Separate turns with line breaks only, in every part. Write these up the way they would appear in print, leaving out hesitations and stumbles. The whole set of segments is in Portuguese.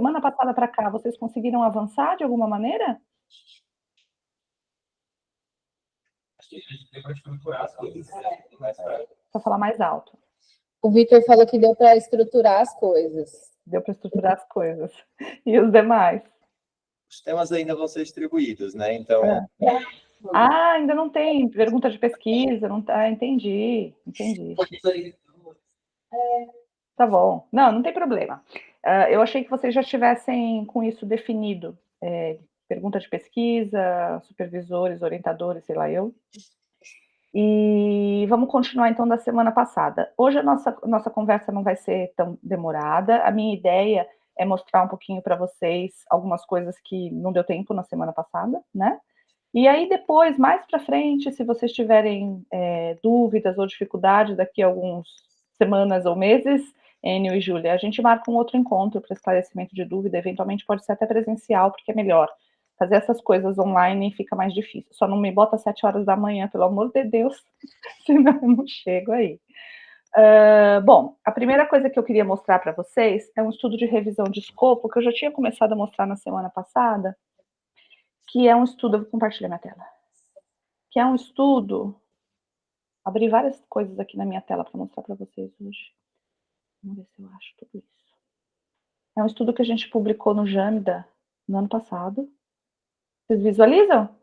semana passada para cá, vocês conseguiram avançar de alguma maneira?
Acho que a gente tem para estruturar as coisas.
Para falar mais alto.
O Vitor falou que deu para estruturar as coisas.
Deu para estruturar as coisas. E os demais?
Os temas ainda vão ser distribuídos, né? Então.
Ainda não tem pergunta de pesquisa, não tá. Entendi. Tá bom. Não tem problema. Eu achei que vocês já tivessem com isso definido. Pergunta de pesquisa, supervisores, orientadores, sei lá eu. E vamos continuar, então, da semana passada. Hoje a nossa conversa não vai ser tão demorada. A minha ideia é mostrar um pouquinho para vocês algumas coisas que não deu tempo na semana passada, né? E aí depois, mais para frente, se vocês tiverem dúvidas ou dificuldades daqui a algumas semanas ou meses, Enio e Júlia, a gente marca um outro encontro para esclarecimento de dúvida, eventualmente pode ser até presencial, porque é melhor. Fazer essas coisas online fica mais difícil. Só não me bota às 7 horas da manhã, pelo amor de Deus, senão eu não chego aí. Bom, a primeira coisa que eu queria mostrar para vocês é um estudo de revisão de escopo, que eu já tinha começado a mostrar na semana passada, que é um estudo, eu vou compartilhar minha tela, que é um estudo, abri várias coisas aqui na minha tela para mostrar para vocês hoje. Vamos ver se eu acho tudo isso. É um estudo que a gente publicou no JAMDA no ano passado. Vocês visualizam?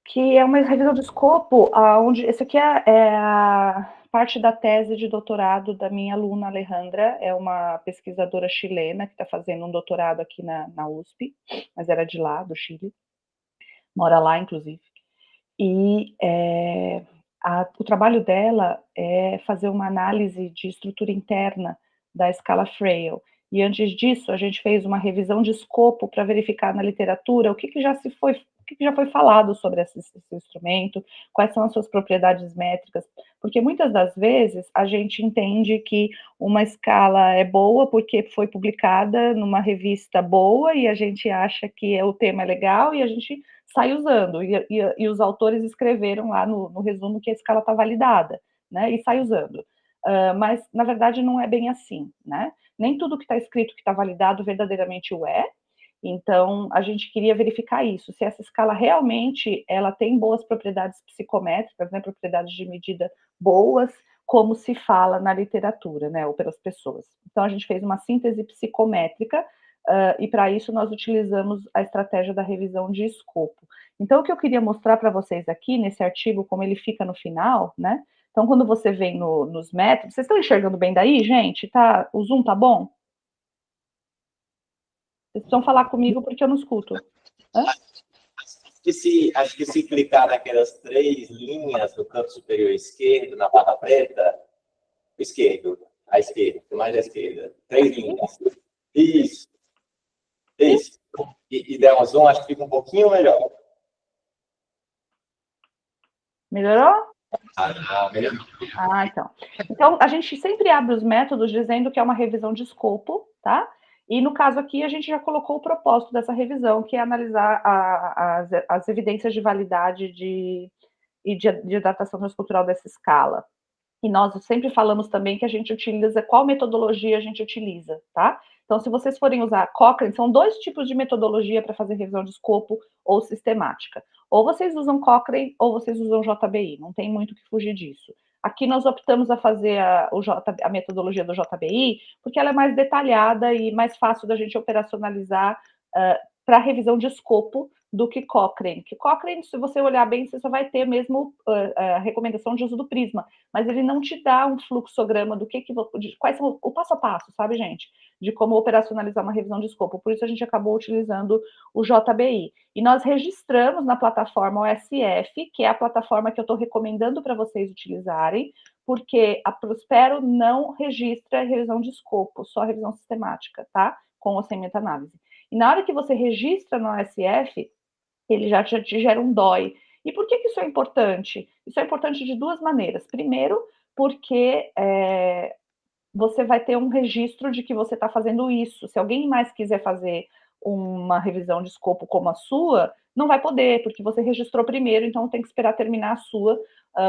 Que é uma revisão de escopo, onde esse aqui é a parte da tese de doutorado da minha aluna Alejandra, é uma pesquisadora chilena que está fazendo um doutorado aqui na USP, mas era de lá, do Chile, mora lá, inclusive. E o trabalho dela é fazer uma análise de estrutura interna da escala Frail. E antes disso, a gente fez uma revisão de escopo para verificar na literatura o que já foi falado sobre esse instrumento, quais são as suas propriedades métricas, porque muitas das vezes a gente entende que uma escala é boa porque foi publicada numa revista boa e a gente acha que o tema é legal e a gente sai usando, e os autores escreveram lá no resumo que a escala está validada, né, e sai usando. Mas, na verdade, não é bem assim, né? Nem tudo que está escrito que está validado verdadeiramente o é. Então, a gente queria verificar isso, se essa escala realmente ela tem boas propriedades psicométricas, né, propriedades de medida boas, como se fala na literatura, né, ou pelas pessoas. Então, a gente fez uma síntese psicométrica, e para isso nós utilizamos a estratégia da revisão de escopo. Então, o que eu queria mostrar para vocês aqui, nesse artigo, como ele fica no final, né? Então, quando você vem nos métodos, vocês estão enxergando bem daí, gente? O zoom tá bom? Vocês precisam falar comigo porque eu não escuto. Hã?
Acho que se clicar naquelas 3 linhas do canto superior esquerdo, na barra preta, esquerdo, à esquerda, mais à esquerda, 3 linhas. Isso. E der um zoom, acho que fica um pouquinho melhor.
Melhorou?
Melhorou.
Então. Então, a gente sempre abre os métodos dizendo que é uma revisão de escopo, tá? E no caso aqui, a gente já colocou o propósito dessa revisão, que é analisar as evidências de validade e de adaptação transcultural dessa escala. E nós sempre falamos também que a gente utiliza, qual metodologia a gente utiliza, tá? Então, se vocês forem usar Cochrane, são 2 tipos de metodologia para fazer revisão de escopo ou sistemática. Ou vocês usam Cochrane ou vocês usam JBI, não tem muito o que fugir disso. Aqui nós optamos a fazer a metodologia do JBI, porque ela é mais detalhada e mais fácil da gente operacionalizar para revisão de escopo do que Cochrane. Que Cochrane, se você olhar bem, você só vai ter mesmo a recomendação de uso do Prisma, mas ele não te dá um fluxograma quais são o passo a passo, sabe, gente? De como operacionalizar uma revisão de escopo. Por isso a gente acabou utilizando o JBI. E nós registramos na plataforma OSF, que é a plataforma que eu estou recomendando para vocês utilizarem, porque a Prospero não registra revisão de escopo, só revisão sistemática, tá? Com ou sem meta-análise. E na hora que você registra no OSF, ele já te gera um DOI. E por que isso é importante? Isso é importante de 2 maneiras. Primeiro, porque você vai ter um registro de que você está fazendo isso. Se alguém mais quiser fazer uma revisão de escopo como a sua, não vai poder, porque você registrou primeiro, então tem que esperar terminar a sua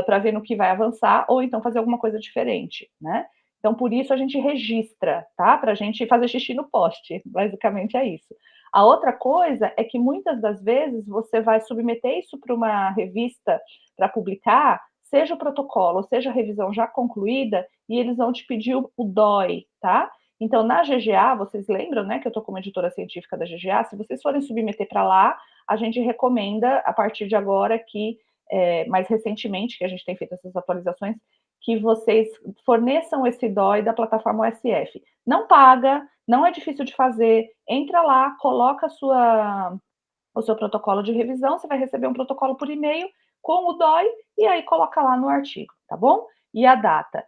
para ver no que vai avançar, ou então fazer alguma coisa diferente, né? Então, por isso a gente registra, tá? Para a gente fazer xixi no poste, basicamente é isso. A outra coisa é que muitas das vezes você vai submeter isso para uma revista para publicar, seja o protocolo, seja a revisão já concluída, e eles vão te pedir o DOI, tá? Então, na GGA, vocês lembram, né, que eu estou como editora científica da GGA, se vocês forem submeter para lá, a gente recomenda, a partir de agora, que, mais recentemente, que a gente tem feito essas atualizações, que vocês forneçam esse DOI da plataforma OSF. Não paga, não é difícil de fazer, entra lá, coloca o seu protocolo de revisão, você vai receber um protocolo por e-mail com o DOI, e aí coloca lá no artigo, tá bom? E a data.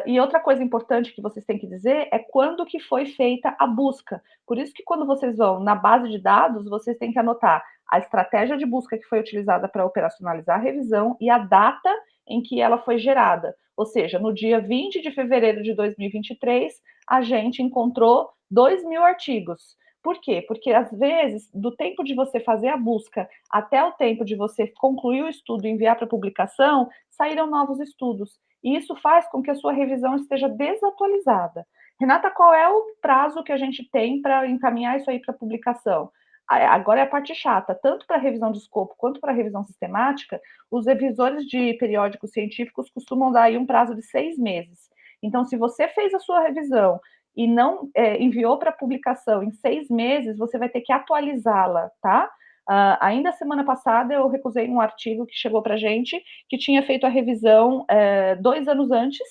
E outra coisa importante que vocês têm que dizer é quando que foi feita a busca. Por isso que quando vocês vão na base de dados, vocês têm que anotar a estratégia de busca que foi utilizada para operacionalizar a revisão e a data em que ela foi gerada. Ou seja, no dia 20 de fevereiro de 2023, a gente encontrou 2.000 artigos. Por quê? Porque, às vezes, do tempo de você fazer a busca até o tempo de você concluir o estudo e enviar para publicação, saíram novos estudos. E isso faz com que a sua revisão esteja desatualizada. Renata, qual é o prazo que a gente tem para encaminhar isso aí para publicação? Agora é a parte chata, tanto para a revisão de escopo quanto para a revisão sistemática, os revisores de periódicos científicos costumam dar aí um prazo de 6 meses. Então, se você fez a sua revisão e não enviou para publicação em 6 meses, você vai ter que atualizá-la, tá? Ainda semana passada eu recusei um artigo que chegou para a gente, que tinha feito a revisão 2 anos antes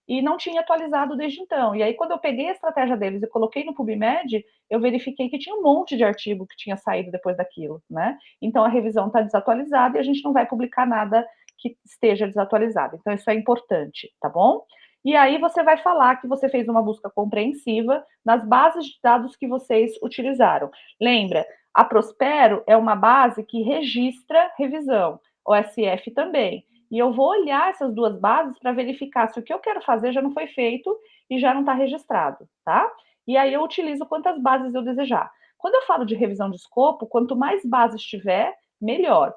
e não tinha atualizado desde então. E aí, quando eu peguei a estratégia deles e coloquei no PubMed, eu verifiquei que tinha um monte de artigo que tinha saído depois daquilo, né? Então, a revisão está desatualizada e a gente não vai publicar nada que esteja desatualizado. Então, isso é importante, tá bom? E aí você vai falar que você fez uma busca compreensiva nas bases de dados que vocês utilizaram. Lembra, a Prospero é uma base que registra revisão, o SF também. E eu vou olhar essas duas bases para verificar se o que eu quero fazer já não foi feito e já não está registrado, tá? E aí eu utilizo quantas bases eu desejar. Quando eu falo de revisão de escopo, quanto mais bases tiver, melhor.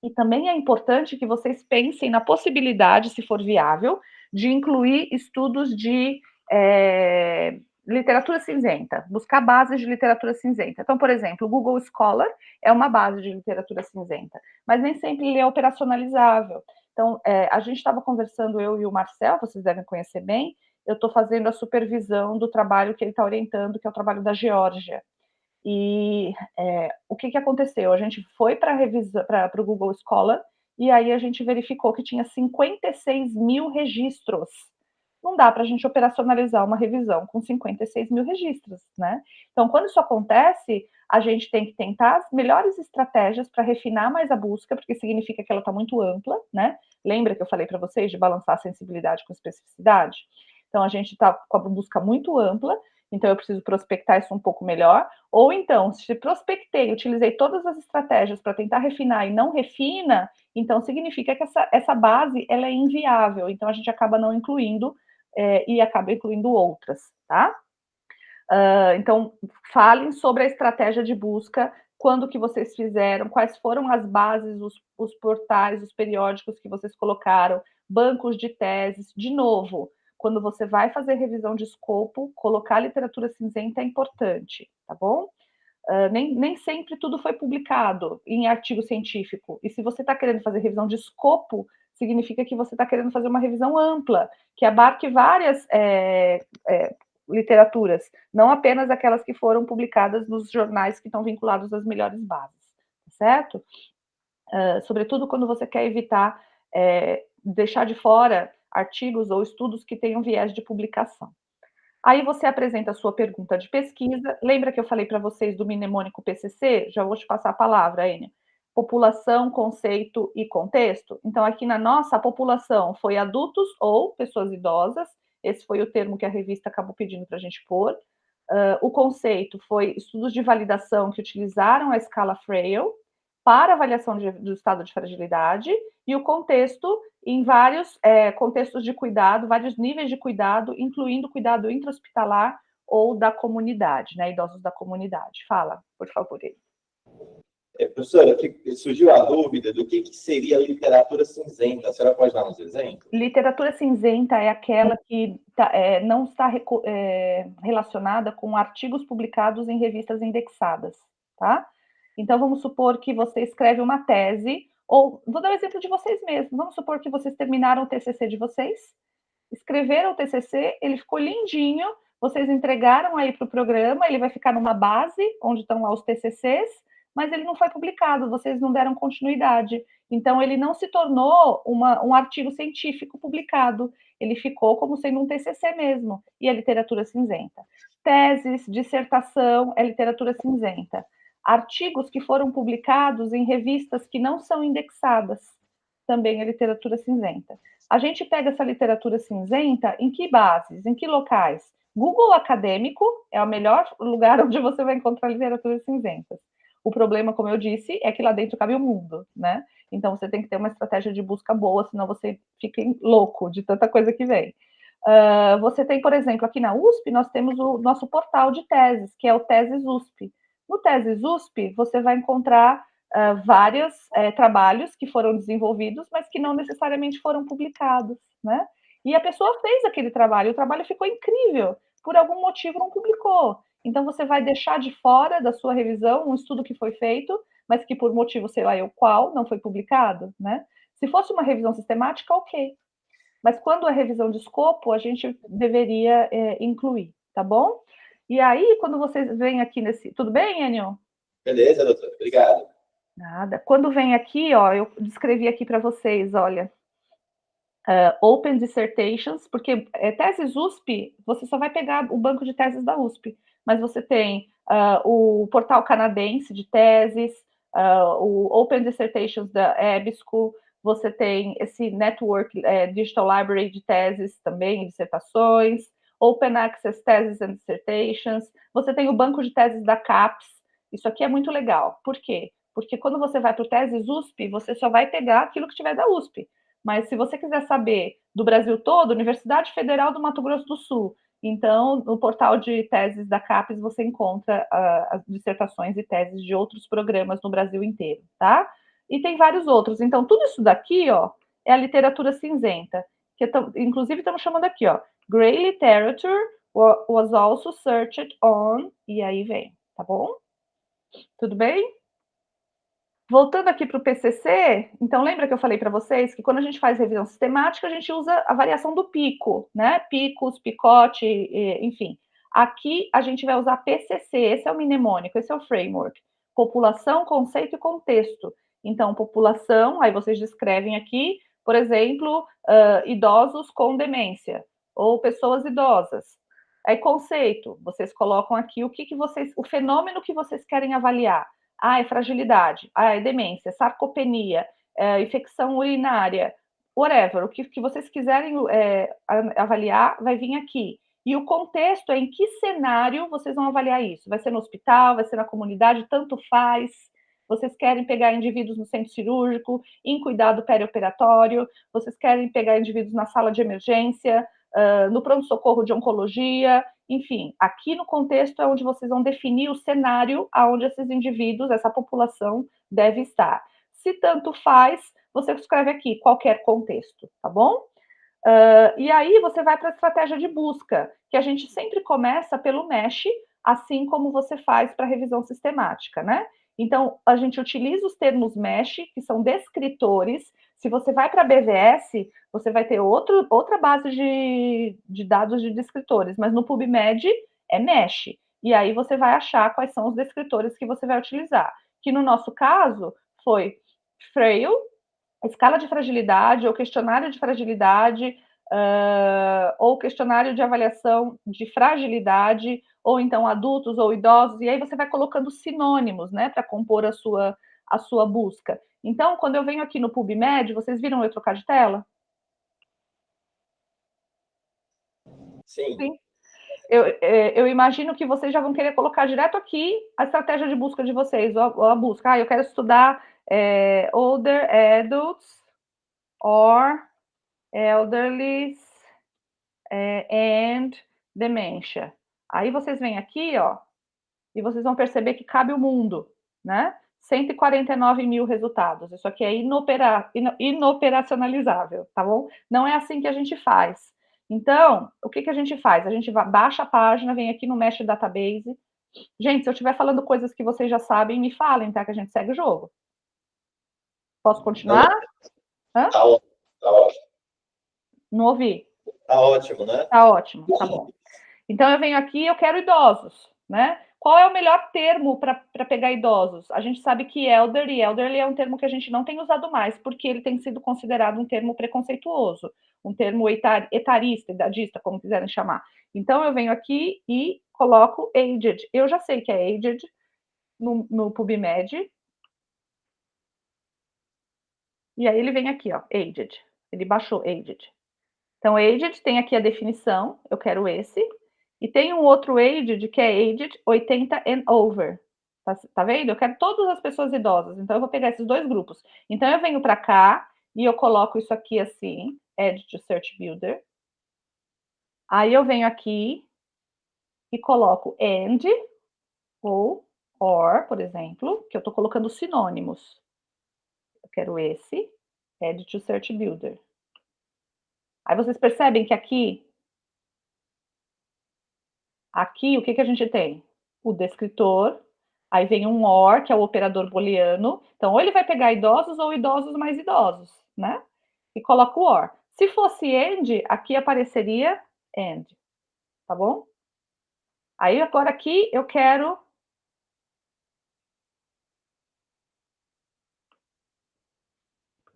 E também é importante que vocês pensem na possibilidade, se for viável, de incluir estudos de literatura cinzenta, buscar bases de literatura cinzenta. Então, por exemplo, o Google Scholar é uma base de literatura cinzenta, mas nem sempre ele é operacionalizável. Então, a gente estava conversando, eu e o Marcel, vocês devem conhecer bem, eu estou fazendo a supervisão do trabalho que ele está orientando, que é o trabalho da Geórgia. E o que aconteceu? A gente foi para o Google Scholar e aí a gente verificou que tinha 56.000 registros. Não dá para a gente operacionalizar uma revisão com 56.000 registros, né? Então, quando isso acontece, a gente tem que tentar as melhores estratégias para refinar mais a busca, porque significa que ela está muito ampla, né? Lembra que eu falei para vocês de balançar a sensibilidade com especificidade? Então, a gente está com a busca muito ampla, então eu preciso prospectar isso um pouco melhor. Ou então, se prospectei, utilizei todas as estratégias para tentar refinar e não refina, então significa que essa base ela é inviável, então a gente acaba não incluindo e acaba incluindo outras, tá? Então, falem sobre a estratégia de busca, quando que vocês fizeram, quais foram as bases, os portais, os periódicos que vocês colocaram, bancos de teses. De novo, quando você vai fazer revisão de escopo, colocar literatura cinzenta é importante, tá bom? Nem sempre tudo foi publicado em artigo científico. E se você está querendo fazer revisão de escopo, significa que você está querendo fazer uma revisão ampla, que abarque várias literaturas, não apenas aquelas que foram publicadas nos jornais que estão vinculados às melhores bases, certo? Sobretudo quando você quer evitar deixar de fora artigos ou estudos que tenham viés de publicação. Aí você apresenta a sua pergunta de pesquisa. Lembra que eu falei para vocês do mnemônico PCC? Já vou te passar a palavra, Enio. População, conceito e contexto. Então, aqui na nossa, a população foi adultos ou pessoas idosas. Esse foi o termo que a revista acabou pedindo para a gente pôr. O conceito foi estudos de validação que utilizaram a escala Frail para avaliação do estado de fragilidade, e o contexto em vários contextos de cuidado, vários níveis de cuidado, incluindo cuidado intra-hospitalar, ou da comunidade, né? Idosos da comunidade. Fala, por favor.
Professora, surgiu a dúvida do que seria a literatura cinzenta. A senhora pode dar uns exemplos?
Literatura cinzenta é aquela que não está relacionada com artigos publicados em revistas indexadas, tá? Então, vamos supor que você escreve uma tese, ou vou dar um exemplo de vocês mesmos. Vamos supor que vocês terminaram o TCC de vocês, escreveram o TCC, ele ficou lindinho, vocês entregaram aí para o programa, ele vai ficar numa base, onde estão lá os TCCs, mas ele não foi publicado, vocês não deram continuidade. Então, ele não se tornou um artigo científico publicado, ele ficou como sendo um TCC mesmo, e é literatura cinzenta. Teses, dissertação, é literatura cinzenta. Artigos que foram publicados em revistas que não são indexadas, também é literatura cinzenta. A gente pega essa literatura cinzenta em que bases, em que locais? Google Acadêmico é o melhor lugar onde você vai encontrar literaturas cinzentas. O problema, como eu disse, é que lá dentro cabe o mundo, né? Então você tem que ter uma estratégia de busca boa, senão você fica louco de tanta coisa que vem. Você tem, por exemplo, aqui na USP, nós temos o nosso portal de teses, que é o Teses USP. No Teses USP, você vai encontrar vários trabalhos que foram desenvolvidos, mas que não necessariamente foram publicados, né? E a pessoa fez aquele trabalho, o trabalho ficou incrível, por algum motivo não publicou. Então, você vai deixar de fora da sua revisão um estudo que foi feito, mas que por motivo, sei lá eu qual, não foi publicado, né? Se fosse uma revisão sistemática, ok. Mas quando é revisão de escopo, a gente deveria incluir, tá bom? E aí, quando vocês vêm aqui nesse... Tudo bem, Enio?
Beleza, doutora. Obrigado.
Nada. Quando vem aqui, ó, eu descrevi aqui para vocês, olha, Open Dissertations, porque teses USP, você só vai pegar o banco de teses da USP, mas você tem o portal canadense de teses, o Open Dissertations da EBSCO, você tem esse Network Digital Library de teses também, dissertações, Open Access Teses and Dissertations, você tem o banco de teses da CAPES, isso aqui é muito legal. Por quê? Porque quando você vai para o Teses USP, você só vai pegar aquilo que tiver da USP. Mas se você quiser saber do Brasil todo, Universidade Federal do Mato Grosso do Sul, então no portal de teses da CAPES você encontra as dissertações e teses de outros programas no Brasil inteiro, tá? E tem vários outros. Então tudo isso daqui, ó, é a literatura cinzenta, que inclusive estamos chamando aqui, ó, Gray Literature was also searched on, e aí vem, tá bom? Tudo bem? Voltando aqui para o PCC, então lembra que eu falei para vocês que quando a gente faz revisão sistemática, a gente usa a variação do pico, né? Picos, picote, enfim. Aqui a gente vai usar PCC, esse é o mnemônico, esse é o framework. População, conceito e contexto. Então, população, aí vocês descrevem aqui, por exemplo, idosos com demência, ou pessoas idosas. Aí, conceito, vocês colocam aqui o fenômeno que vocês querem avaliar. É fragilidade, é demência, sarcopenia, infecção urinária, whatever, o que vocês quiserem avaliar vai vir aqui. E o contexto é em que cenário vocês vão avaliar isso. Vai ser no hospital, vai ser na comunidade, tanto faz. Vocês querem pegar indivíduos no centro cirúrgico, em cuidado perioperatório, vocês querem pegar indivíduos na sala de emergência, no pronto-socorro de oncologia, enfim, aqui no contexto é onde vocês vão definir o cenário aonde esses indivíduos, essa população deve estar. Se tanto faz, você escreve aqui, qualquer contexto, tá bom? E aí você vai para a estratégia de busca, que a gente sempre começa pelo MESH, assim como você faz para revisão sistemática, né? Então, a gente utiliza os termos MESH, que são descritores. Se você vai para a BVS, você vai ter outra base de dados de descritores, mas no PubMed é MESH. E aí você vai achar quais são os descritores que você vai utilizar. Que no nosso caso foi Frail, escala de fragilidade, ou questionário de fragilidade, ou questionário de avaliação de fragilidade, ou então adultos ou idosos, e aí você vai colocando sinônimos, né, para compor a sua busca. Então, quando eu venho aqui no PubMed, vocês viram eu trocar de tela?
Sim.
Sim. Eu imagino que vocês já vão querer colocar direto aqui a estratégia de busca de vocês, ou a busca. Eu quero estudar older adults or elderly and dementia. Aí vocês vêm aqui, ó, e vocês vão perceber que cabe o mundo, né? 149 mil resultados. Isso aqui é inoperacionalizável, tá bom? Não é assim que a gente faz. Então, o que a gente faz? A gente baixa a página, vem aqui no Mesh Database. Gente, se eu estiver falando coisas que vocês já sabem, me falem, tá? Que a gente segue o jogo. Posso continuar? Hã?
Tá ótimo, tá ótimo.
Não ouvi.
Tá ótimo, né?
Tá ótimo, tá bom. Então, eu venho aqui, eu quero idosos, né? Qual é o melhor termo para pegar idosos? A gente sabe que elderly é um termo que a gente não tem usado mais, porque ele tem sido considerado um termo preconceituoso, um termo etarista, idadista, como quiserem chamar. Então, eu venho aqui e coloco aged. Eu já sei que é aged no PubMed. E aí ele vem aqui, ó, aged. Ele baixou aged. Então, aged tem aqui a definição, eu quero esse. E tem um outro aged, que é aged 80 and over. Tá vendo? Eu quero todas as pessoas idosas. Então, eu vou pegar esses dois grupos. Então, eu venho para cá e eu coloco isso aqui assim, Add to Search Builder. Aí, eu venho aqui e coloco and ou or, por exemplo, que eu estou colocando sinônimos. Eu quero esse, Add to Search Builder. Aí, vocês percebem que aqui o que a gente tem? O descritor, aí vem um OR, que é o operador booleano. Então, ou ele vai pegar idosos ou idosos mais idosos, né? E coloca o OR. Se fosse AND, aqui apareceria AND, tá bom? Aí, agora aqui, eu quero...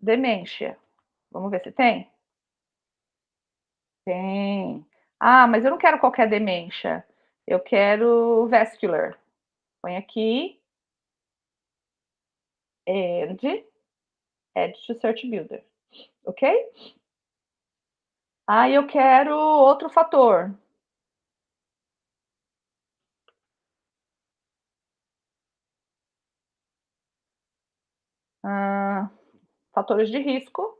demência. Vamos ver se tem? Tem. Ah, mas eu não quero qualquer demência. Eu quero vascular. Põe aqui. And Add to Search Builder. Ok? Aí eu quero outro fator. Fatores de risco.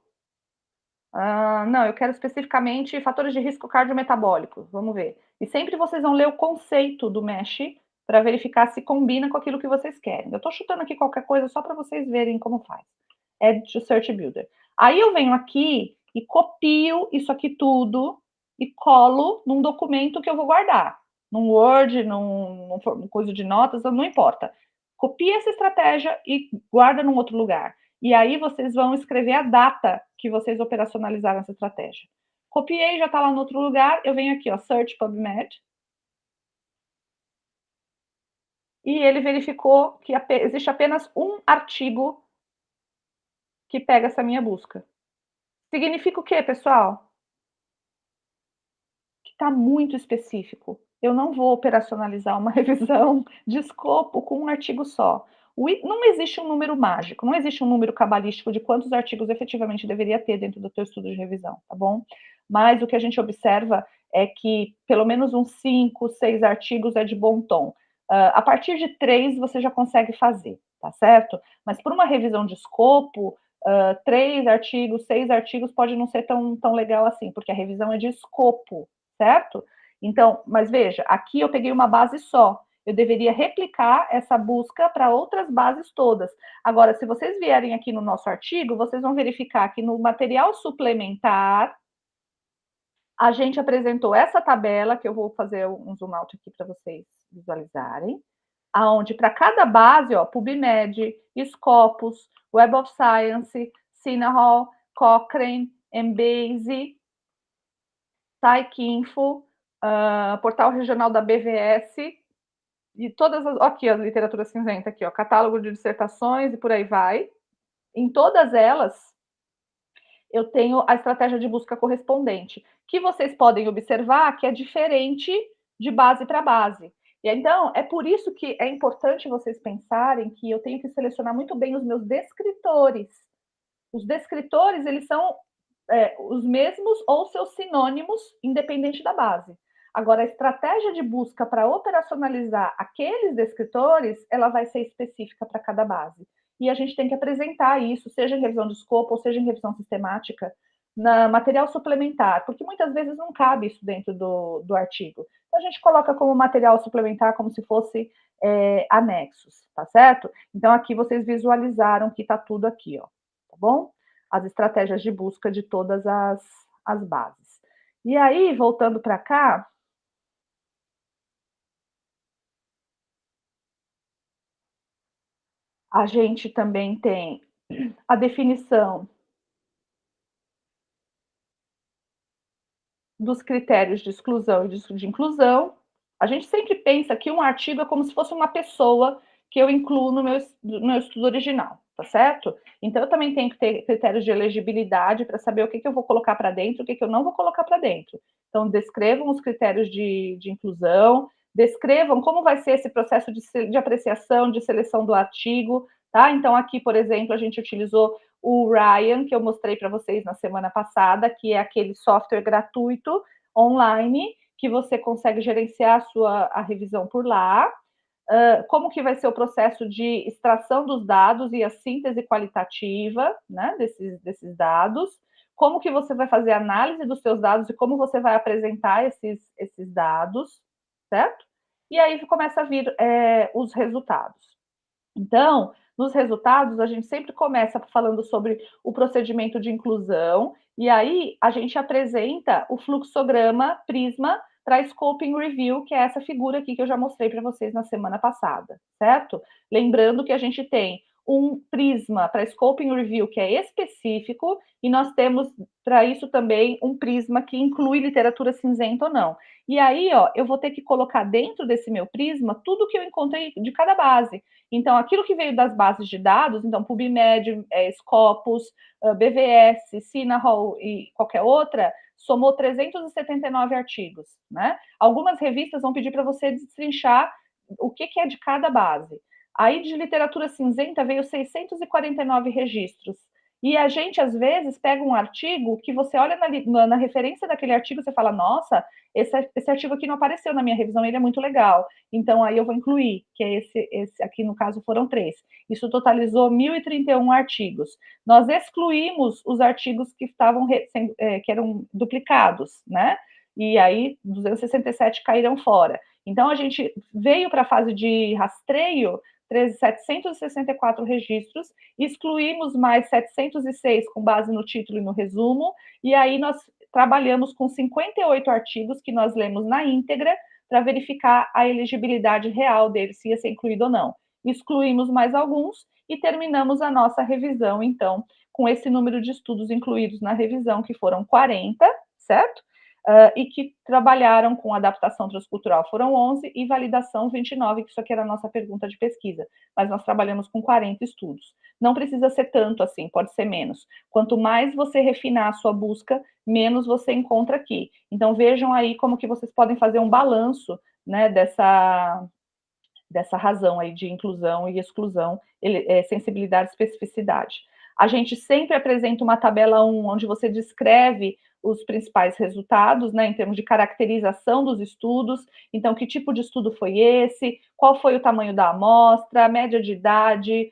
Não, eu quero especificamente fatores de risco cardiometabólicos. Vamos ver. E sempre vocês vão ler o conceito do MESH para verificar se combina com aquilo que vocês querem. Eu estou chutando aqui qualquer coisa só para vocês verem como faz. Add to Search Builder. Aí eu venho aqui e copio isso aqui tudo e colo num documento que eu vou guardar. Num Word, num coisa de notas, não importa. Copia essa estratégia e guarda num outro lugar. E aí vocês vão escrever a data que vocês operacionalizaram essa estratégia. Copiei, já está lá no outro lugar, eu venho aqui, ó, Search PubMed. E ele verificou que existe apenas um artigo que pega essa minha busca. Significa o quê, pessoal? Que está muito específico. Eu não vou operacionalizar uma revisão de escopo com um artigo só. Não existe um número mágico, não existe um número cabalístico de quantos artigos efetivamente deveria ter dentro do teu estudo de revisão, tá bom? Mas o que a gente observa é que pelo menos uns 5, 6 artigos é de bom tom. A partir de 3 você já consegue fazer, tá certo? Mas por uma revisão de escopo, 3 artigos, 6 artigos pode não ser tão legal assim, porque a revisão é de escopo, certo? Então, mas veja, aqui eu peguei uma base só. Eu deveria replicar essa busca para outras bases todas. Agora, se vocês vierem aqui no nosso artigo, vocês vão verificar que no material suplementar, a gente apresentou essa tabela, que eu vou fazer um zoom out aqui para vocês visualizarem, aonde para cada base, ó, PubMed, Scopus, Web of Science, Sinahall, Cochrane, Embase, PsycInfo, portal regional da BVS, e todas as... Aqui, a literatura cinzenta, aqui, ó, catálogo de dissertações e por aí vai. Em todas elas, eu tenho a estratégia de busca correspondente, que vocês podem observar que é diferente de base para base. E então, é por isso que é importante vocês pensarem que eu tenho que selecionar muito bem os meus descritores. Os descritores, eles são os mesmos ou seus sinônimos, independente da base. Agora, a estratégia de busca para operacionalizar aqueles descritores, ela vai ser específica para cada base. E a gente tem que apresentar isso, seja em revisão de escopo, ou seja em revisão sistemática, na material suplementar, porque muitas vezes não cabe isso dentro do artigo. Então, a gente coloca como material suplementar, como se fosse anexos, tá certo? Então, aqui vocês visualizaram que tá tudo aqui, ó, tá bom? As estratégias de busca de todas as bases. E aí, voltando para cá, a gente também tem a definição dos critérios de exclusão e de inclusão. A gente sempre pensa que um artigo é como se fosse uma pessoa que eu incluo no meu estudo original, tá certo? Então, eu também tenho que ter critérios de elegibilidade para saber o que eu vou colocar para dentro, o que eu não vou colocar para dentro. Então, descrevam os critérios de inclusão, descrevam como vai ser esse processo de apreciação, de seleção do artigo, tá? Então, aqui, por exemplo, a gente utilizou o Ryan, que eu mostrei para vocês na semana passada, que é aquele software gratuito online que você consegue gerenciar a revisão por lá. Como que vai ser o processo de extração dos dados e a síntese qualitativa, né, desses dados, como que você vai fazer a análise dos seus dados e como você vai apresentar esses dados, certo? E aí começa a vir os resultados. Então, nos resultados, a gente sempre começa falando sobre o procedimento de inclusão, e aí a gente apresenta o fluxograma Prisma para Scoping Review, que é essa figura aqui que eu já mostrei para vocês na semana passada, certo? Lembrando que a gente tem um prisma para Scoping Review que é específico, e nós temos para isso também um prisma que inclui literatura cinzenta ou não. E aí, ó, eu vou ter que colocar dentro desse meu prisma tudo que eu encontrei de cada base. Então, aquilo que veio das bases de dados, então, PubMed, Scopus, BVS, Sinahall e qualquer outra, somou 379 artigos, né? Algumas revistas vão pedir para você destrinchar o que é de cada base. Aí, de literatura cinzenta, veio 649 registros. E a gente, às vezes, pega um artigo que você olha na referência daquele artigo, você fala, nossa, esse artigo aqui não apareceu na minha revisão, ele é muito legal. Então, aí eu vou incluir, que é esse aqui, no caso, foram 3. Isso totalizou 1.031 artigos. Nós excluímos os artigos que estavam que eram duplicados, né? E aí, 267 caíram fora. Então, a gente veio para a fase de rastreio, 764 registros, excluímos mais 706 com base no título e no resumo, e aí nós trabalhamos com 58 artigos que nós lemos na íntegra para verificar a elegibilidade real dele, se ia ser incluído ou não. Excluímos mais alguns e terminamos a nossa revisão, então, com esse número de estudos incluídos na revisão, que foram 40, certo? E que trabalharam com adaptação transcultural foram 11 e validação 29, que isso aqui era a nossa pergunta de pesquisa, mas nós trabalhamos com 40 estudos. Não precisa ser tanto assim, pode ser menos. Quanto mais você refinar a sua busca, menos você encontra aqui. Então, vejam aí como que vocês podem fazer um balanço, né, dessa razão aí de inclusão e exclusão, sensibilidade e especificidade. A gente sempre apresenta uma tabela 1, onde você descreve os principais resultados, né, em termos de caracterização dos estudos. Então, que tipo de estudo foi esse? Qual foi o tamanho da amostra? A média de idade?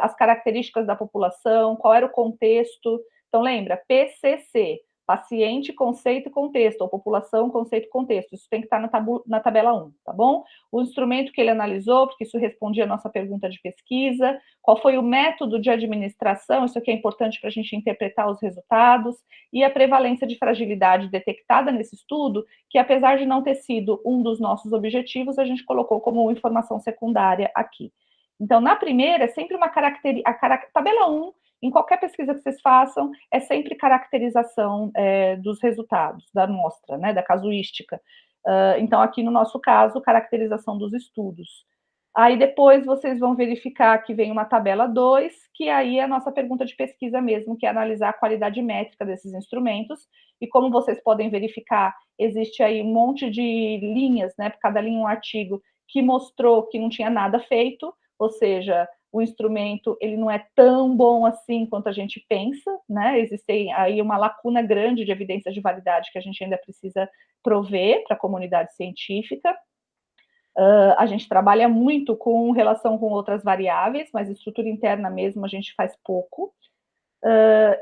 As características da população? Qual era o contexto? Então, lembra, PCC, paciente, conceito e contexto, ou população, conceito e contexto. Isso tem que estar na tabela 1, tá bom? O instrumento que ele analisou, porque isso respondia a nossa pergunta de pesquisa, qual foi o método de administração, isso aqui é importante para a gente interpretar os resultados, e a prevalência de fragilidade detectada nesse estudo, que apesar de não ter sido um dos nossos objetivos, a gente colocou como informação secundária aqui. Então, na primeira, é sempre uma tabela 1, em qualquer pesquisa que vocês façam, é sempre caracterização dos resultados, da amostra, né, da casuística. Então, aqui no nosso caso, caracterização dos estudos. Aí depois vocês vão verificar que vem uma tabela 2, que aí é a nossa pergunta de pesquisa mesmo, que é analisar a qualidade métrica desses instrumentos, e como vocês podem verificar, existe aí um monte de linhas, né, por cada linha um artigo, que mostrou que não tinha nada feito, ou seja, o instrumento ele não é tão bom assim quanto a gente pensa, né? Existe aí uma lacuna grande de evidências de validade que a gente ainda precisa prover para a comunidade científica. A gente trabalha muito com relação com outras variáveis, mas estrutura interna mesmo a gente faz pouco.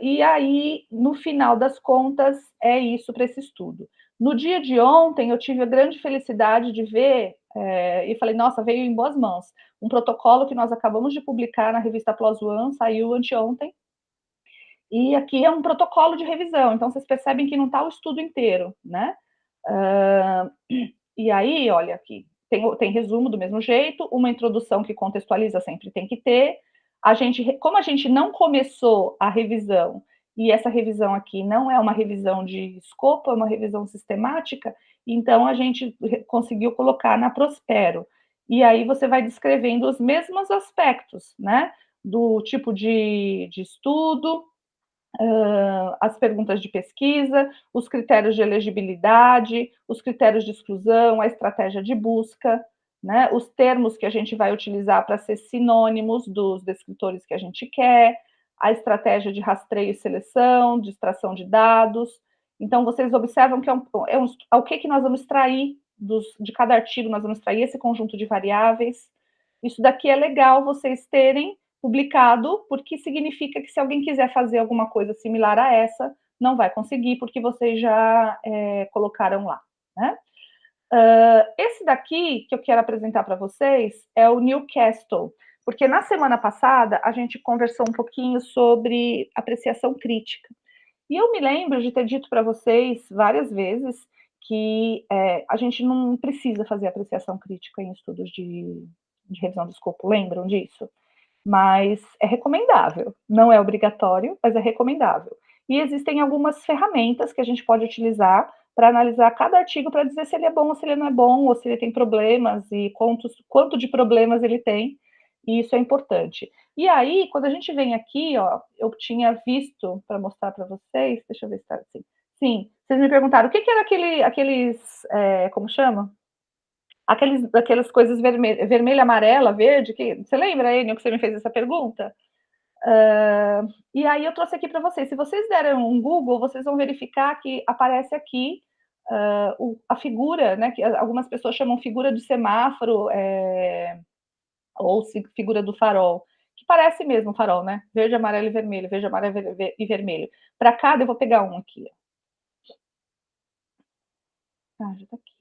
E aí, no final das contas, é isso para esse estudo. No dia de ontem, eu tive a grande felicidade de ver, e falei, nossa, veio em boas mãos, um protocolo que nós acabamos de publicar na revista PLOS ONE, saiu anteontem, e aqui é um protocolo de revisão, então vocês percebem que não está o estudo inteiro, né? E aí, olha aqui, tem resumo do mesmo jeito, uma introdução que contextualiza sempre tem que ter. Como a gente não começou a revisão, e essa revisão aqui não é uma revisão de escopo, é uma revisão sistemática, então a gente conseguiu colocar na Prospero. E aí você vai descrevendo os mesmos aspectos, né? Do tipo de estudo, as perguntas de pesquisa, os critérios de elegibilidade, os critérios de exclusão, a estratégia de busca, né, os termos que a gente vai utilizar para ser sinônimos dos descritores que a gente quer, a estratégia de rastreio e seleção, de extração de dados. Então, vocês observam que o que nós vamos extrair de cada artigo, nós vamos extrair esse conjunto de variáveis. Isso daqui é legal vocês terem publicado, porque significa que se alguém quiser fazer alguma coisa similar a essa, não vai conseguir, porque vocês já colocaram lá, né? Esse daqui que eu quero apresentar para vocês é o Newcastle, porque na semana passada a gente conversou um pouquinho sobre apreciação crítica. E eu me lembro de ter dito para vocês várias vezes que a gente não precisa fazer apreciação crítica em estudos de revisão do escopo, lembram disso? Mas é recomendável, não é obrigatório, mas é recomendável. E existem algumas ferramentas que a gente pode utilizar para analisar cada artigo para dizer se ele é bom ou se ele não é bom, ou se ele tem problemas e quanto de problemas ele tem, e isso é importante. E aí, quando a gente vem aqui, ó, eu tinha visto, para mostrar para vocês, deixa eu ver se está assim. Sim, vocês me perguntaram, o que era como chama? Aquelas coisas vermelha, amarela, verde, você lembra, Enio, que você me fez essa pergunta? E aí eu trouxe aqui para vocês. Se vocês derem um Google, vocês vão verificar que aparece aqui a figura, né, que algumas pessoas chamam figura de semáforo, ou figura do farol, que parece mesmo o farol, né? Verde, amarelo e vermelho, verde, amarelo e vermelho. Para cada, eu vou pegar um aqui. Ah, já tá aqui.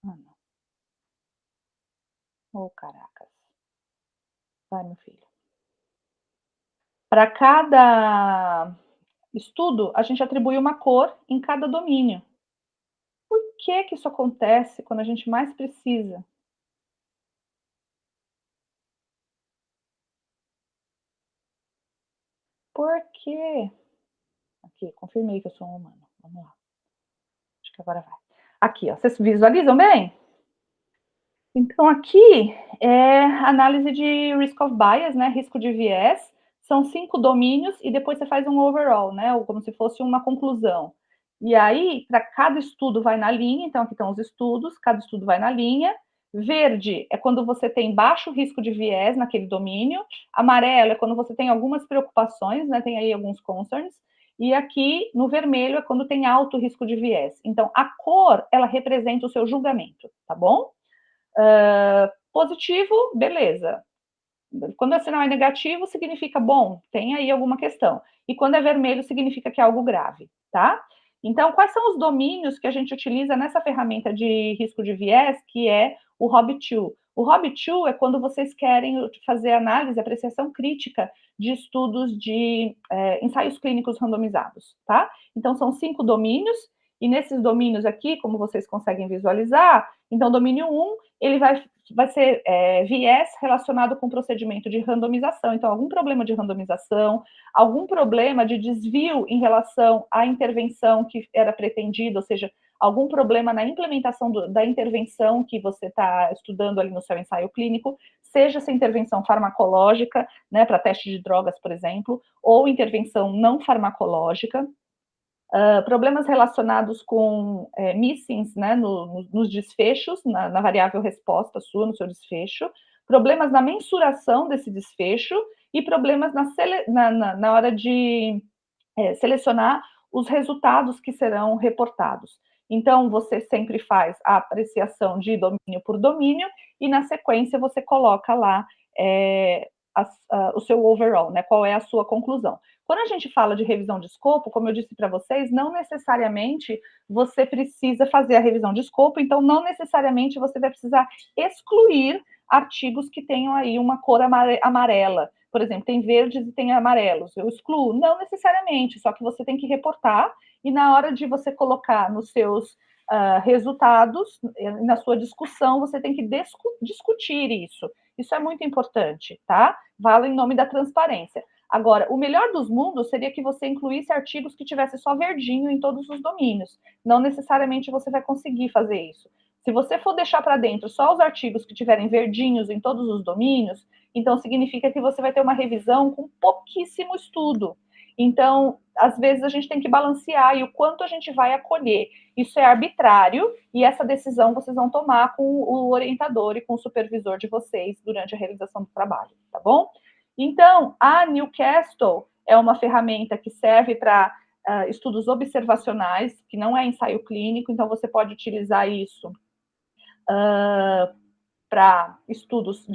Ah, não. Oh, caracas. Vai, meu filho. Para cada estudo, a gente atribui uma cor em cada domínio. Por que isso acontece quando a gente mais precisa? Por quê? Aqui, confirmei que eu sou um humano. Vamos lá. Acho que agora vai. Aqui, ó, vocês visualizam bem? Então, aqui é análise de risk of bias, né? Risco de viés. São 5 domínios e depois você faz um overall, né? Ou como se fosse uma conclusão. E aí, para cada estudo vai na linha, então aqui estão os estudos, cada estudo vai na linha. Verde é quando você tem baixo risco de viés naquele domínio. Amarelo é quando você tem algumas preocupações, né? Tem aí alguns concerns. E aqui, no vermelho, é quando tem alto risco de viés. Então, a cor, ela representa o seu julgamento, tá bom? Positivo, beleza. Quando o sinal é negativo, significa bom, tem aí alguma questão. E quando é vermelho, significa que é algo grave, tá? Então, quais são os domínios que a gente utiliza nessa ferramenta de risco de viés, que é o HOB2? O HOB2 é quando vocês querem fazer análise, apreciação crítica de estudos de ensaios clínicos randomizados, tá? Então, são 5 domínios, e nesses domínios aqui, como vocês conseguem visualizar, então, domínio 1, ele vai ser viés relacionado com procedimento de randomização. Então, algum problema de randomização, algum problema de desvio em relação à intervenção que era pretendida, ou seja, algum problema na implementação da intervenção que você está estudando ali no seu ensaio clínico, seja essa intervenção farmacológica, né, para teste de drogas, por exemplo, ou intervenção não farmacológica. Problemas relacionados com missings, né, nos desfechos, na variável resposta sua, no seu desfecho, problemas na mensuração desse desfecho e problemas na hora de selecionar os resultados que serão reportados. Então, você sempre faz a apreciação de domínio por domínio e, na sequência, você coloca lá o seu overall, né? Qual é a sua conclusão. Quando a gente fala de revisão de escopo, como eu disse para vocês, não necessariamente você precisa fazer a revisão de escopo, então não necessariamente você vai precisar excluir artigos que tenham aí uma cor amarela. Por exemplo, tem verdes e tem amarelos. Eu excluo? Não necessariamente, só que você tem que reportar e na hora de você colocar nos seus resultados, na sua discussão, você tem que discutir isso. Isso é muito importante, tá? Vale em nome da transparência. Agora, o melhor dos mundos seria que você incluísse artigos que tivesse só verdinho em todos os domínios. Não necessariamente você vai conseguir fazer isso. Se você for deixar para dentro só os artigos que tiverem verdinhos em todos os domínios, então significa que você vai ter uma revisão com pouquíssimo estudo. Então, às vezes a gente tem que balancear e o quanto a gente vai acolher. Isso é arbitrário e essa decisão vocês vão tomar com o orientador e com o supervisor de vocês durante a realização do trabalho, tá bom? Então, a Newcastle é uma ferramenta que serve para estudos observacionais, que não é ensaio clínico, então você pode utilizar isso para estudos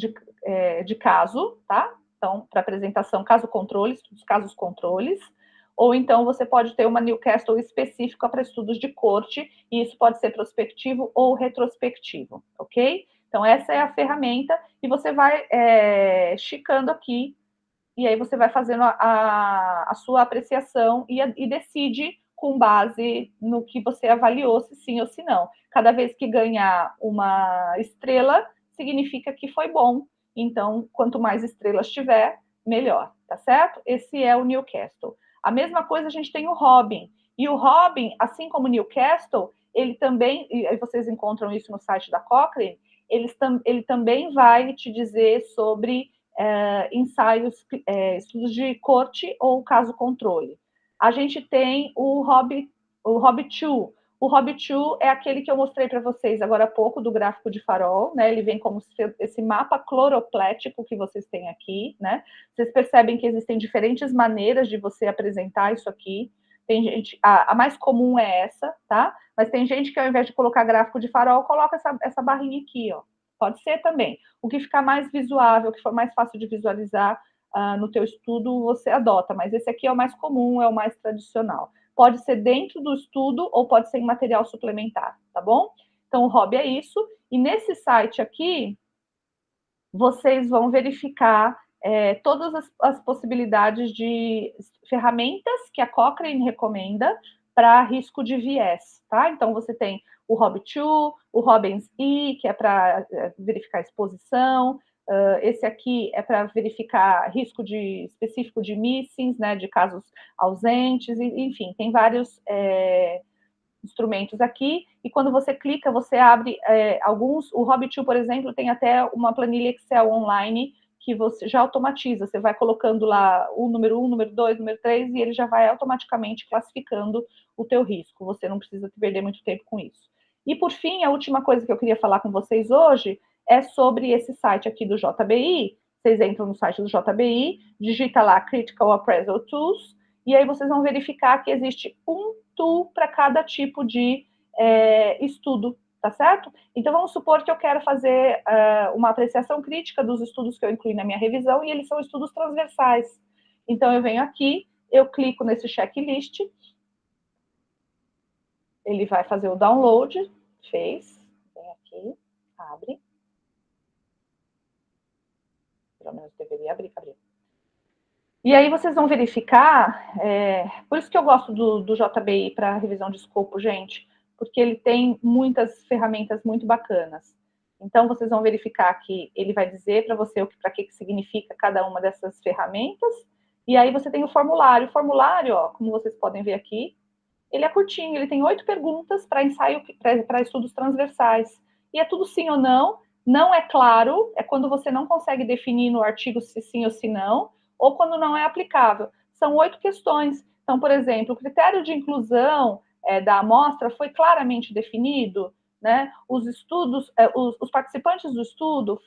de caso, tá? Então, para apresentação caso-controle, estudos casos-controles, ou então você pode ter uma Newcastle específica para estudos de corte, e isso pode ser prospectivo ou retrospectivo, ok? Então, essa é a ferramenta, e você vai checando aqui, e aí você vai fazendo a sua apreciação e decide com base no que você avaliou, se sim ou se não. Cada vez que ganhar uma estrela, significa que foi bom. Então, quanto mais estrelas tiver, melhor, tá certo? Esse é o Newcastle. A mesma coisa a gente tem o Robin. E o Robin, assim como o Newcastle, ele também, e vocês encontram isso no site da Cochrane, ele também vai te dizer sobre ensaios, estudos de corte ou caso-controle. A gente tem o Hobbit2. O Hobbit2 é aquele que eu mostrei para vocês agora há pouco, do gráfico de farol, né? Ele vem como esse mapa cloroplético que vocês têm aqui, né? Vocês percebem que existem diferentes maneiras de você apresentar isso aqui. Tem gente, a mais comum é essa, tá? Mas tem gente que ao invés de colocar gráfico de farol, coloca essa barrinha aqui, ó. Pode ser também. O que ficar mais visuável, o que for mais fácil de visualizar no teu estudo, você adota. Mas esse aqui é o mais comum, é o mais tradicional. Pode ser dentro do estudo ou pode ser em material suplementar, tá bom? Então, o hobby é isso. E nesse site aqui, vocês vão verificar todas as possibilidades de ferramentas que a Cochrane recomenda para risco de viés, tá? Então, você tem o Hobbit2, o Robbins-E, que é para verificar a exposição, esse aqui é para verificar risco específico de missings, né, de casos ausentes, enfim, tem vários instrumentos aqui, e quando você clica, você abre alguns, o Hobbit2, por exemplo, tem até uma planilha Excel online que você já automatiza, você vai colocando lá o número 1, número 2, número 3, e ele já vai automaticamente classificando o teu risco, você não precisa perder muito tempo com isso. E por fim, a última coisa que eu queria falar com vocês hoje é sobre esse site aqui do JBI. Vocês entram no site do JBI, digita lá Critical Appraisal Tools, e aí vocês vão verificar que existe um tool para cada tipo de estudo, tá certo? Então, vamos supor que eu quero fazer uma apreciação crítica dos estudos que eu incluí na minha revisão, e eles são estudos transversais. Então, eu venho aqui, eu clico nesse checklist, ele vai fazer o download, fez, vem aqui, abre. Pelo menos deveria abrir. E aí vocês vão verificar, por isso que eu gosto do JBI para revisão de escopo, gente, porque ele tem muitas ferramentas muito bacanas. Então, vocês vão verificar que ele vai dizer para você para que significa cada uma dessas ferramentas, e aí você tem o formulário. O formulário, ó, como vocês podem ver aqui, ele é curtinho, ele tem 8 perguntas para ensaio, para estudos transversais. E é tudo sim ou não é claro, é quando você não consegue definir no artigo se sim ou se não, ou quando não é aplicável. São 8 questões. Então, por exemplo, o critério de inclusão da amostra foi claramente definido, né? Os estudos, os participantes do estudo,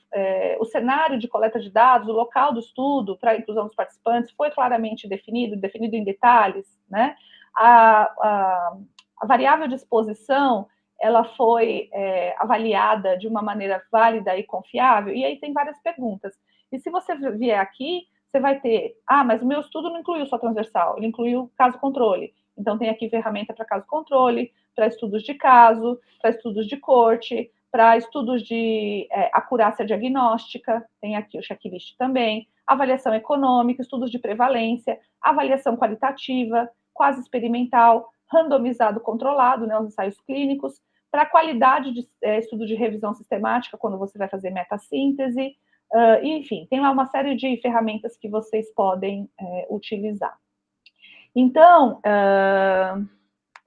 o cenário de coleta de dados, o local do estudo para a inclusão dos participantes foi claramente definido em detalhes, né? A variável de exposição, ela foi avaliada de uma maneira válida e confiável? E aí tem várias perguntas. E se você vier aqui, você vai ter, mas o meu estudo não incluiu só transversal, ele incluiu caso-controle. Então, tem aqui ferramenta para caso-controle, para estudos de caso, para estudos de corte, para estudos de acurácia diagnóstica, tem aqui o checklist também, avaliação econômica, estudos de prevalência, avaliação qualitativa, quase experimental, randomizado controlado, né, os ensaios clínicos, para qualidade de estudo de revisão sistemática, quando você vai fazer metassíntese, enfim, tem lá uma série de ferramentas que vocês podem utilizar. Então,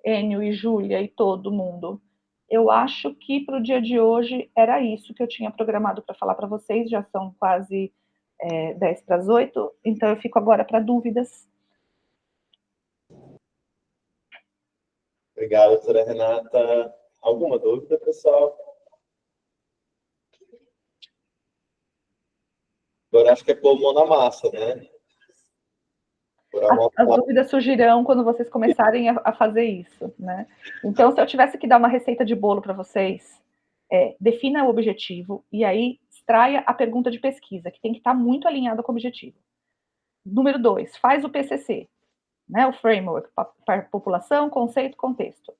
Enio e Júlia e todo mundo, eu acho que para o dia de hoje era isso que eu tinha programado para falar para vocês, já são quase 10 para as 8, então eu fico agora para dúvidas.
Obrigado, doutora Renata. Alguma dúvida, pessoal? Agora acho que é pôr mão na massa, né?
As dúvidas surgirão quando vocês começarem a fazer isso, né? Então, se eu tivesse que dar uma receita de bolo para vocês, defina o objetivo e aí extraia a pergunta de pesquisa, que tem que estar muito alinhada com o objetivo. Número 2, faz o PCC, né? O framework, população, conceito, contexto.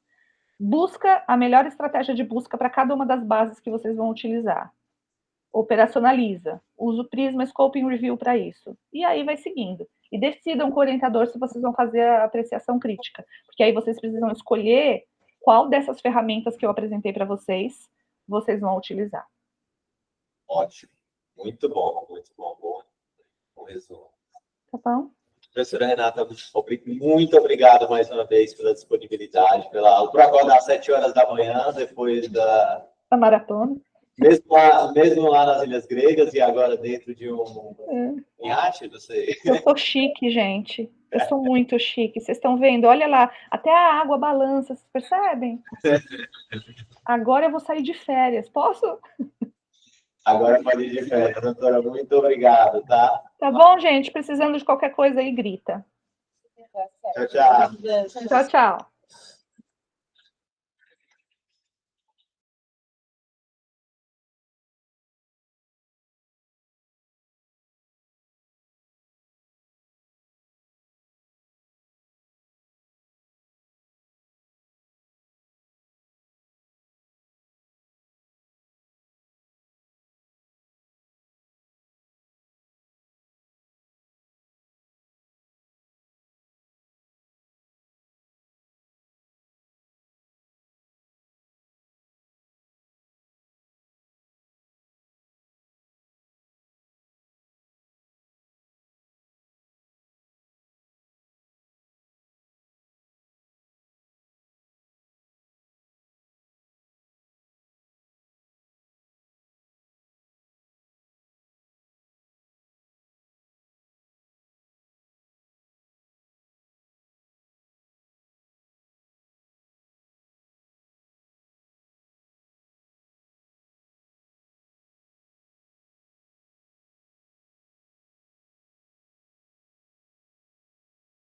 Busca a melhor estratégia de busca para cada uma das bases que vocês vão utilizar. Operacionaliza, usa o Prisma Scoping Review para isso. E aí vai seguindo. E decidam com o orientador se vocês vão fazer a apreciação crítica. Porque aí vocês precisam escolher qual dessas ferramentas que eu apresentei para vocês vão utilizar.
Ótimo. Muito bom, muito bom. Bom resumo.
Tá bom?
Professora Renata, muito obrigado mais uma vez pela disponibilidade, pela aula. Por acordar às 7 horas da manhã, depois da
maratona.
Mesmo lá nas Ilhas Gregas e agora dentro de um iate, não sei.
Eu sou chique, gente. Eu sou muito chique. Vocês estão vendo? Olha lá, até a água balança, vocês percebem? Agora eu vou sair de férias. Posso?
Agora pode ir de férias, doutora. Muito obrigado, tá?
Tá bom, gente? Precisando de qualquer coisa aí, grita.
Tchau, tchau.
Tchau, tchau.